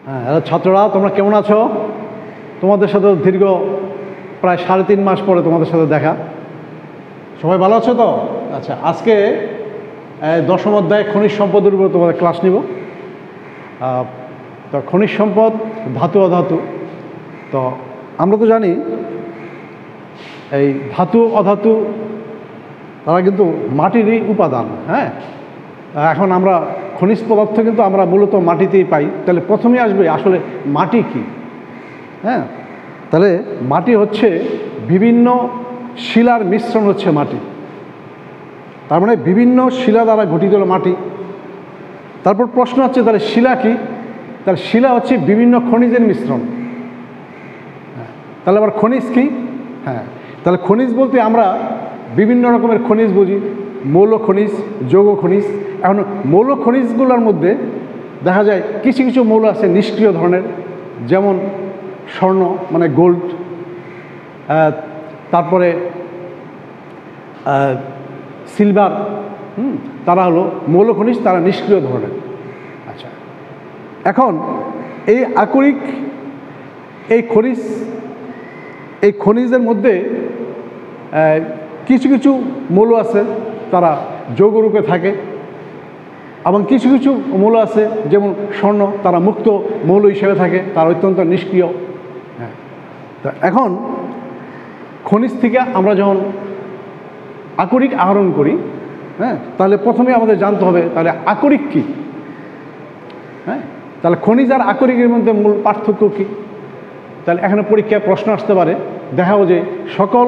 Hello ছাত্ররা, তোমরা কেমন আছো? তোমাদের সাথে দীর্ঘ প্রায় 3.5 মাস পরে তোমাদের সাথে দেখা। সবাই ভালো আছো তো? আচ্ছা, আজকে 10ম অধ্যায় খনিজ সম্পদের উপর তোমাদের ক্লাস নিব। তো খনিজ সম্পদ, ধাতু অধাতু। তো আমরা তো জানি এই ধাতু অধাতু তারা কিন্তু মাটিরই উপাদান। হ্যাঁ, এখন আমরা খনিজ পদার্থ কিন্তু আমরা মূলত মাটিতেই পাই। তাহলে প্রথমেই আসবে আসলে মাটি কি? হ্যাঁ, তাহলে মাটি হচ্ছে বিভিন্ন শিলার মিশ্রণ হচ্ছে মাটি। তার মানে বিভিন্ন শিলা দ্বারা গঠিত হলো মাটি। তারপর প্রশ্ন হচ্ছে তাহলে শিলা কি? তাহলে শিলা হচ্ছে বিভিন্ন খনিজের মিশ্রণ। তাহলে আবার খনিজ কি? হ্যাঁ, তাহলে খনিজ বলতে আমরা বিভিন্ন রকমের খনিজ বুঝি, মৌল খনিজ, যৌগ খনিজ। এখন মৌল খনিজগুলোর মধ্যে দেখা যায় কিছু কিছু মৌল আছে নিষ্ক্রিয় ধরনের, যেমন স্বর্ণ মানে গোল্ড, তারপরে সিলভার, তারা হলো মৌল খনিজ, তারা নিষ্ক্রিয় ধরনের। আচ্ছা, এখন এই আকরিক এই খনিজের মধ্যে কিছু কিছু মৌল আছে তারা যৌগরূপে থাকে, এবং কিছু কিছু মৌল আছে যেমন স্বর্ণ, তারা মুক্ত মৌল হিসেবে থাকে, তারা অত্যন্ত নিষ্ক্রিয়। হ্যাঁ, তো এখন খনিজ থেকে আমরা যখন আকরিক আহরণ করি, হ্যাঁ, তাহলে প্রথমে আমাদের জানতে হবে তাহলে আকরিক কী। হ্যাঁ, তাহলে খনিজ আর আকরিকের মধ্যে মূল পার্থক্য কী? তাহলে এখানে পরীক্ষায় প্রশ্ন আসতে পারে, দেখাও যে সকল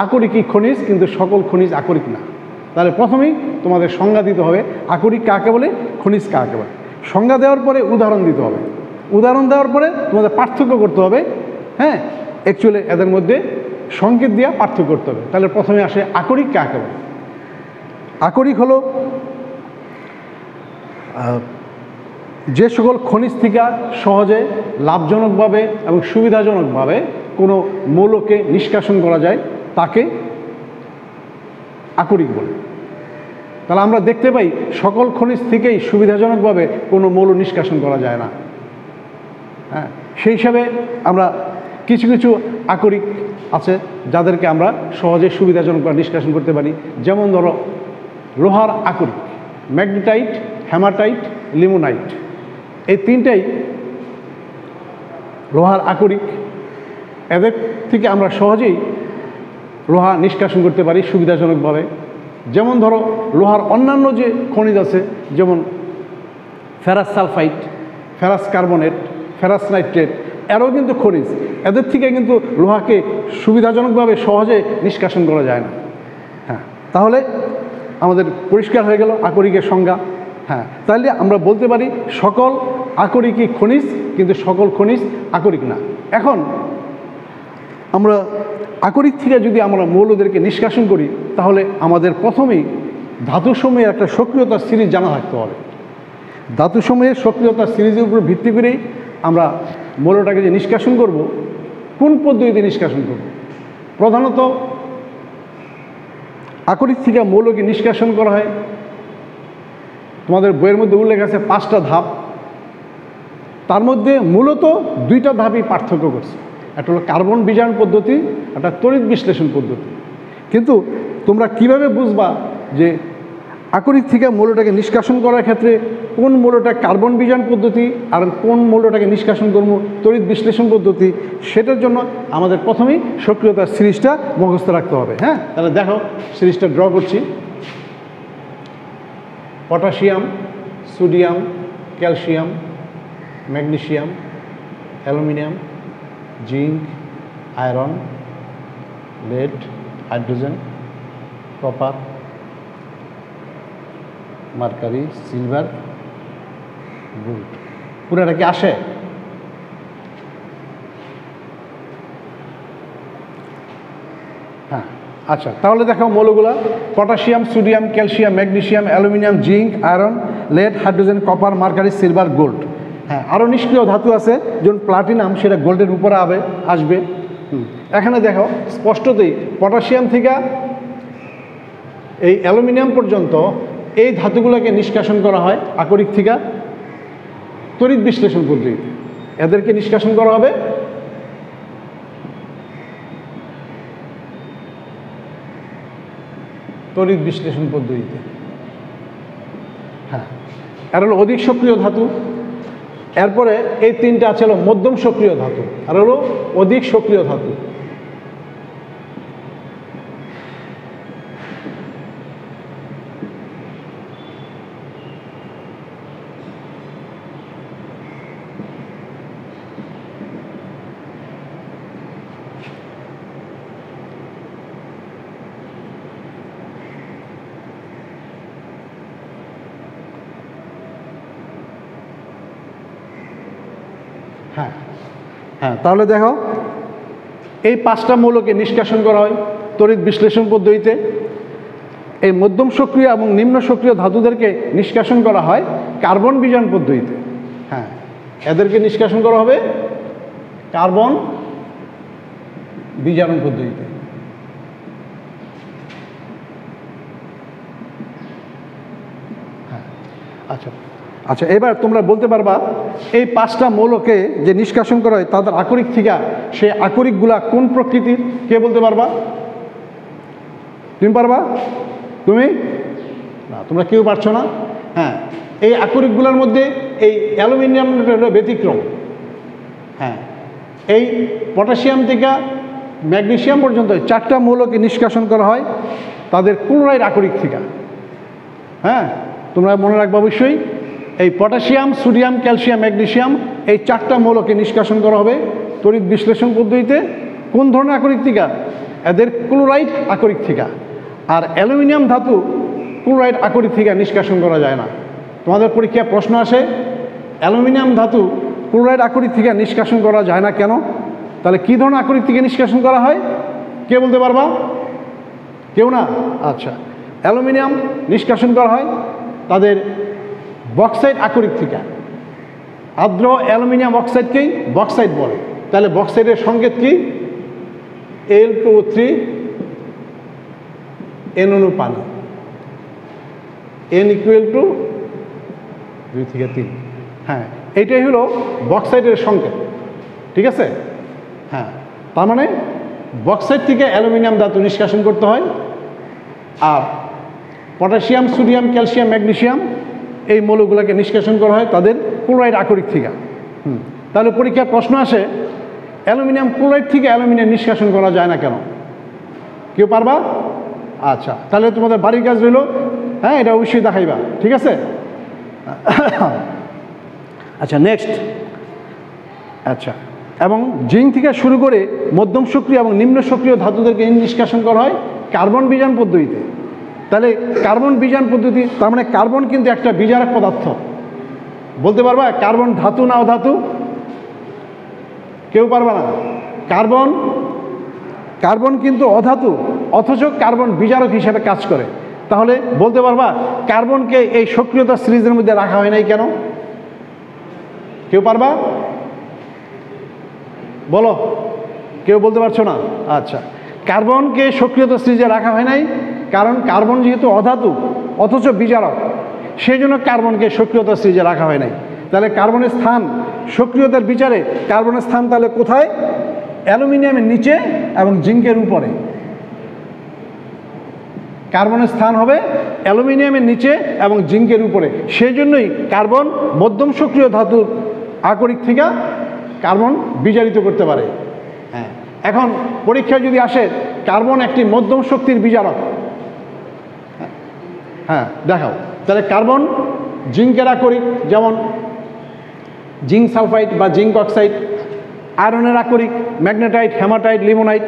আকরিকই খনিজ, কিন্তু সকল খনিজ আকরিক না। তাহলে প্রথমেই তোমাদের সংজ্ঞা দিতে হবে আকরিক কাকে বলে, খনিজ কাকে বলে। সংজ্ঞা দেওয়ার পরে উদাহরণ দিতে হবে, উদাহরণ দেওয়ার পরে তোমাদের পার্থক্য করতে হবে। হ্যাঁ, অ্যাকচুয়ালি এদের মধ্যে সংকেত দিয়ে পার্থক্য করতে হবে। তাহলে প্রথমে আসে আকরিক কাকে বলে। আকরিক হলো যে সকল খনিজ থেকে সহজে লাভজনকভাবে এবং সুবিধাজনকভাবে কোনো মৌলকে নিষ্কাশন করা যায় তাকে আকরিক বলে। তাহলে আমরা দেখতে পাই সকল খনিজ থেকেই সুবিধাজনকভাবে কোনো মৌল নিষ্কাশন করা যায় না। হ্যাঁ, সেই হিসাবে আমরা কিছু কিছু আকরিক আছে যাদেরকে আমরা সহজে সুবিধাজনকভাবে নিষ্কাশন করতে পারি। যেমন ধরো লোহার আকরিক, ম্যাগনেটাইট, হেমাটাইট, লিমোনাইট, এই তিনটাই লোহার আকরিক। এদের থেকে আমরা সহজেই লোহা নিষ্কাশন করতে পারি সুবিধাজনকভাবে। যেমন ধরো লোহার অন্যান্য যে খনিজ আছে, যেমন ferrous sulphide, ferrous carbonate, ferrous nitrate, এরও কিন্তু খনিজ। এদের থেকে কিন্তু লোহাকে সুবিধাজনকভাবে সহজে নিষ্কাশন করা যায় না। হ্যাঁ, তাহলে আমাদের পরিষ্কার হয়ে গেল আকরিকের সংজ্ঞা। হ্যাঁ, তাহলে আমরা বলতে পারি সকল আকরিকই খনিজ, কিন্তু সকল খনিজ আকরিক না। এখন আমরা আকরিক থেকে যদি আমরা মৌলদেরকে নিষ্কাশন করি, তাহলে আমাদের প্রথমেই ধাতুসমূহের একটা সক্রিয়তার সিরিজ জানা থাকতে হবে। ধাতুসমূহের সক্রিয়তার সিরিজের উপর ভিত্তি করেই আমরা মৌলটাকে যে নিষ্কাশন করব, কোন পদ্ধতিতে নিষ্কাশন করব। প্রধানত আকরিক থেকে মৌলকে নিষ্কাশন করা হয়, তোমাদের বইয়ের মধ্যে উল্লেখ আছে 5টা ধাপ। তার মধ্যে মূলত 2টা ধাপই পার্থক্য করছে, একটা হলো কার্বন বিজারণ পদ্ধতি, একটা তড়িৎ বিশ্লেষণ পদ্ধতি। কিন্তু তোমরা কিভাবে বুঝবা যে আকরিক থেকে মৌলটাকে নিষ্কাশন করার ক্ষেত্রে কোন মৌলটা কার্বন বিজারণ পদ্ধতি আর কোন মৌলটাকে নিষ্কাশন করবো তড়িৎ বিশ্লেষণ পদ্ধতি, সেটার জন্য আমাদের প্রথমেই সক্রিয়তার সিরিজটা মুখস্থ রাখতে হবে। হ্যাঁ, তাহলে দেখো সিরিজটা ড্র করছি। Potassium, sodium, calcium, magnesium, aluminium, zinc, iron, lead, hydrogen, copper, mercury, silver, gold. পুরোটা কি আসে? হ্যাঁ, আচ্ছা, তাহলে দেখো মৌলগুলো potassium, sodium, calcium, magnesium, aluminium, zinc, iron, lead, hydrogen, copper, mercury, silver, gold. হ্যাঁ, আরও নিষ্ক্রিয় ধাতু আছে, যেমন প্লাটিনাম, সেটা গোল্ডের উপরে আসবে। এখানে দেখো স্পষ্টতই পটাশিয়াম থেকে এই অ্যালুমিনিয়াম পর্যন্ত এই ধাতুগুলোকে নিষ্কাশন করা হয় আকরিক থেকে তড়িৎ বিশ্লেষণ পদ্ধতিতে। এদেরকে নিষ্কাশন করা হবে তড়িৎ বিশ্লেষণ পদ্ধতিতে। হ্যাঁ, আর হলো অধিক সক্রিয় ধাতু। এরপরে এই তিনটা আছে হলো মধ্যম সক্রিয় ধাতু, আর হলো অধিক সক্রিয় ধাতু। হ্যাঁ হ্যাঁ, তাহলে দেখো এই 5টা মৌলকে নিষ্কাশন করা হয় তড়িৎ বিশ্লেষণ পদ্ধতিতে। এই মধ্যম সক্রিয় এবং নিম্ন সক্রিয় ধাতুদেরকে নিষ্কাশন করা হয় কার্বন বিজারণ পদ্ধতিতে। হ্যাঁ, এদেরকে নিষ্কাশন করা হবে কার্বন বিজারণ পদ্ধতিতে। হ্যাঁ, আচ্ছা আচ্ছা, এবার তোমরা বলতে পারবা এই 5টা মৌলকে যে নিষ্কাশন করা হয় তাদের আকরিক থেকে সেই আকরিকগুলা কোন প্রকৃতির, কে বলতে পারবা? তুমি পারবা? তুমি না, তোমরা কেউ পারছো না। হ্যাঁ, এই আকরিকগুলোর মধ্যে এই অ্যালুমিনিয়াম ব্যতিক্রম। হ্যাঁ, এই পটাশিয়াম থেকে ম্যাগনেসিয়াম পর্যন্ত 4টা মৌলকে নিষ্কাশন করা হয় তাদের ক্লোরাইড আকরিক থেকে। হ্যাঁ, তোমরা মনে রাখবা অবশ্যই এই পটাশিয়াম, সোডিয়াম, ক্যালসিয়াম, ম্যাগনেসিয়াম এই 4টা মৌলকে নিষ্কাশন করা হবে তড়িৎ বিশ্লেষণ পদ্ধতিতে। কোন ধরনের আকরিক থেকে? এদের ক্লোরাইড আকরিক থেকে। আর অ্যালুমিনিয়াম ধাতু ক্লোরাইড আকরিক থেকে নিষ্কাশন করা যায় না। তোমাদের পরীক্ষায় প্রশ্ন আসে অ্যালুমিনিয়াম ধাতু ক্লোরাইড আকরিক থেকে নিষ্কাশন করা যায় না কেন? তাহলে কী ধরনের আকরিক থেকে নিষ্কাশন করা হয়, কে বলতে পারবা? কেউ না? আচ্ছা, অ্যালুমিনিয়াম নিষ্কাশন করা হয় তাদের বক্সাইড আকরিক থেকে। আর্দ্র অ্যালুমিনিয়াম অক্সাইডকেই বক্সাইড বলে। তাহলে বক্সাইডের সংকেত কি? Al2O3 N অণু পানি, N = 2 থেকে 3। হ্যাঁ, এইটাই হলো বক্সাইডের সংকেত। ঠিক আছে? হ্যাঁ, তার মানে বক্সাইড থেকে অ্যালুমিনিয়াম ধাতু নিষ্কাশন করতে হয়। আর পটাশিয়াম, সোডিয়াম, ক্যালসিয়াম, ম্যাগনেসিয়াম এই মৌলগুলোকে নিষ্কাশন করা হয় তাদের ক্লোরাইড আকরিক থেকে। তাহলে পরীক্ষার প্রশ্ন আসে অ্যালুমিনিয়াম ক্লোরাইড থেকে অ্যালুমিনিয়াম নিষ্কাশন করা যায় না কেন? কেউ পারবা? আচ্ছা, তাহলে তোমাদের বাড়ির কাজ রইল। হ্যাঁ, এটা অবশ্যই দেখাইবা। ঠিক আছে? আচ্ছা, নেক্সট। আচ্ছা, এবং জিঙ্ক থেকে শুরু করে মধ্যম সক্রিয় এবং নিম্ন সক্রিয় ধাতুদেরকে নিষ্কাশন করা হয় কার্বন বিজারণ পদ্ধতিতে। তাহলে কার্বন বিজারণ পদ্ধতি, তার মানে কার্বন কিন্তু একটা বিজারক পদার্থ। বলতে পারবা কার্বন ধাতু না অধাতু? কেউ পারবা না। কার্বন কিন্তু অধাতু, অথচ কার্বন বিজারক হিসেবে কাজ করে। তাহলে বলতে পারবা কার্বনকে এই সক্রিয়তা সিরিজের মধ্যে রাখা হয় নাই কেন? কেউ পারবা? বলো, কেউ বলতে পারছো না? আচ্ছা, কার্বনকে সক্রিয়তা সিরিজে রাখা হয় নাই কারণ কার্বন যেহেতু অধাতু অথচ বিজারক, সেই জন্য কার্বনকে সক্রিয়তা সিরিজে রাখা হয় নাই। তাহলে কার্বনের স্থান সক্রিয়তার বিচারে কার্বনের স্থান তাহলে কোথায়? অ্যালুমিনিয়ামের নিচে এবং জিঙ্কের উপরে। কার্বনের স্থান হবে অ্যালুমিনিয়ামের নিচে এবং জিঙ্কের উপরে। সেই জন্যই কার্বন মধ্যম সক্রিয় ধাতুর আকরিক থেকে কার্বন বিজারিত করতে পারে। হ্যাঁ, এখন পরীক্ষায় যদি আসে কার্বন একটি মধ্যম শক্তির বিজারক, হ্যাঁ দেখাও। তাহলে কার্বন জিঙ্কের আকরিক, যেমন জিঙ্ক সালফাইড বা জিঙ্ক অক্সাইড, আয়রনের আকরিক ম্যাগনেটাইট, হেমাটাইট, লিমোনাইট।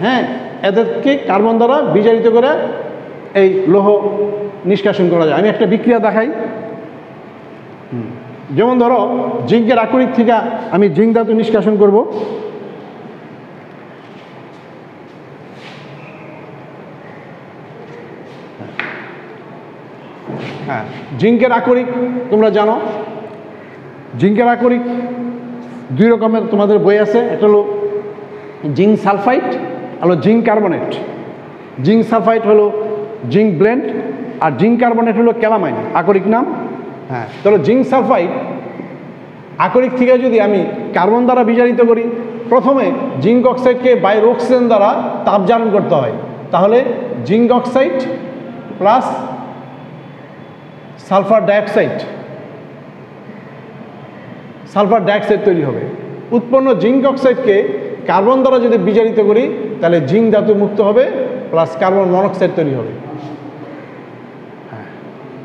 হ্যাঁ, এদেরকে কার্বন দ্বারা বিজারিত করে এই লৌহ নিষ্কাশন করা যায়। আমি একটা বিক্রিয়া দেখাই। যেমন ধরো জিঙ্কের আকরিক থেকে আমি জিঙ্ক ধাতু নিষ্কাশন করব। হ্যাঁ, জিঙ্কের আকরিক তোমরা জানো। জিঙ্কের আকরিক 2 রকমের তোমাদের বই আছে। একটা হলো জিঙ্ক সালফাইড, হলো জিঙ্ক কার্বনেট। জিঙ্ক সালফাইড হলো জিঙ্ক ব্লেন্ড, আর জিঙ্ক কার্বনেট হলো ক্যালামাইন, আকরিক নাম। হ্যাঁ, তাহলে জিঙ্ক সালফাইড আকরিক থেকে যদি আমি কার্বন দ্বারা বিজারিত করি, প্রথমে জিঙ্ক অক্সাইডকে বাইরের অক্সিজেন দ্বারা তাপ জারণ করতে হয়, তাহলে zinc oxide plus sulphur dioxide তৈরি হবে। উৎপন্ন জিঙ্ক অক্সাইডকে কার্বন দ্বারা যদি বিজারিত করি তাহলে জিঙ্ক ধাতু মুক্ত হবে প্লাস কার্বন মনোক্সাইড তৈরি হবে।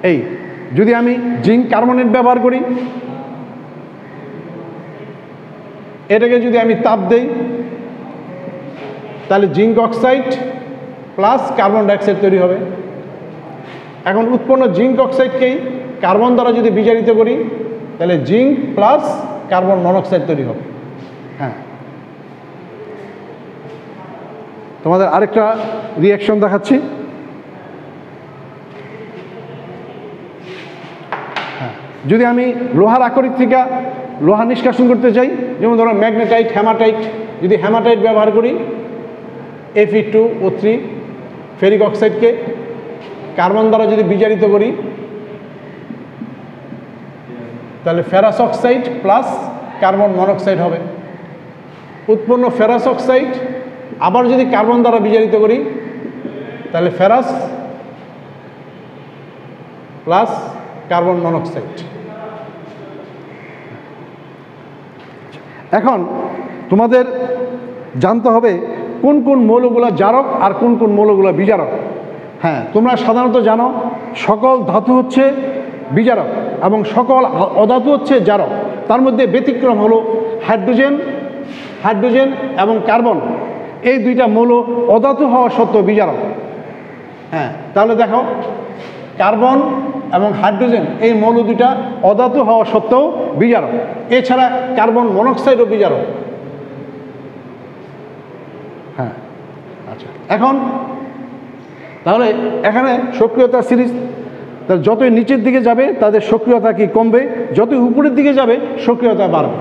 এই যদি আমি জিঙ্ক কার্বনেট ব্যবহার করি, এটাকে যদি আমি তাপ দেই তাহলে zinc oxide plus carbon dioxide তৈরি হবে। এখন উৎপন্ন জিঙ্ক অক্সাইডকেই কার্বন দ্বারা যদি বিজারিত করি তাহলে জিঙ্ক প্লাস কার্বন মনোক্সাইড তৈরি হবে। হ্যাঁ, তোমাদের আরেকটা রিঅ্যাকশন দেখাচ্ছি। হ্যাঁ, যদি আমি লোহার আকরিক থেকে লোহা নিষ্কাশন করতে চাই, যেমন ধরো ম্যাগনেটাইট, হেমাটাইট, যদি হেমাটাইট ব্যবহার করি Fe2O3 ফেরিক অক্সাইডকে কার্বন দ্বারা যদি বিজারিত করি তাহলে ferrous oxide plus carbon monoxide হবে। উৎপন্ন ফেরাস অক্সাইড আবার যদি কার্বন দ্বারা বিজারিত করি তাহলে ফেরাস প্লাস কার্বন মনোক্সাইড। এখন তোমাদের জানতে হবে কোন কোন মৌলগুলো জারক আর কোন কোন মৌলগুলো বিজারক। হ্যাঁ, তোমরা সাধারণত জানো সকল ধাতু হচ্ছে বিজারক এবং সকল অধাতু হচ্ছে জারক। তার মধ্যে ব্যতিক্রম হলো হাইড্রোজেন এবং কার্বন, এই দুইটা মৌল অধাতু হওয়া সত্ত্বেও বিজারক। হ্যাঁ, তাহলে দেখো কার্বন এবং হাইড্রোজেন এই মৌল দুইটা অধাতু হওয়া সত্ত্বেও বিজারক। এছাড়া কার্বন মনোক্সাইডও বিজারক। হ্যাঁ, আচ্ছা, এখন তাহলে এখানে সক্রিয়তা সিরিজ, তাহলে যতই নিচের দিকে যাবে তাদের সক্রিয়তা কি কমবে, যতই উপরের দিকে যাবে সক্রিয়তা বাড়বে।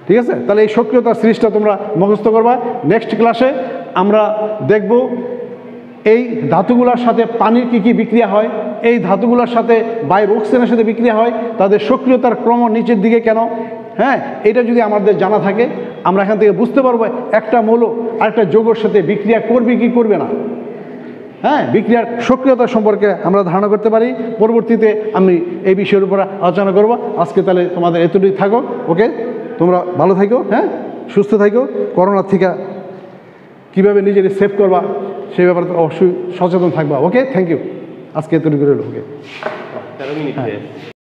ঠিক আছে, তাহলে এই সক্রিয়তা সিরিজটা তোমরা মুখস্থ করবা। নেক্সট ক্লাসে আমরা দেখব এই ধাতুগুলোর সাথে পানির কি কি বিক্রিয়া হয়, এই ধাতুগুলোর সাথে বাইরের অক্সিজেনের সাথে বিক্রিয়া হয়, তাদের সক্রিয়তার ক্রম নিচের দিকে কেন। হ্যাঁ, এটা যদি আমাদের জানা থাকে আমরা এখান থেকে বুঝতে পারবো একটা মৌল আরেকটা যৌগের সাথে বিক্রিয়া করবে কি করবে না। হ্যাঁ, বিক্রিয়ার সক্রিয়তা সম্পর্কে আমরা ধারণা করতে পারি। পরবর্তীতে আমি এই বিষয়ের উপর আলোচনা করব। আজকে তাহলে তোমাদের এতটুকুই থাকো। ওকে, তোমরা ভালো থাকো, হ্যাঁ, সুস্থ থাকো। করোনার থেকে কীভাবে নিজেকে সেভ করবা সেই ব্যাপারে অবশ্যই সচেতন থাকবা। ওকে, থ্যাংক ইউ। আজকে এতটুকু রইল। ওকে।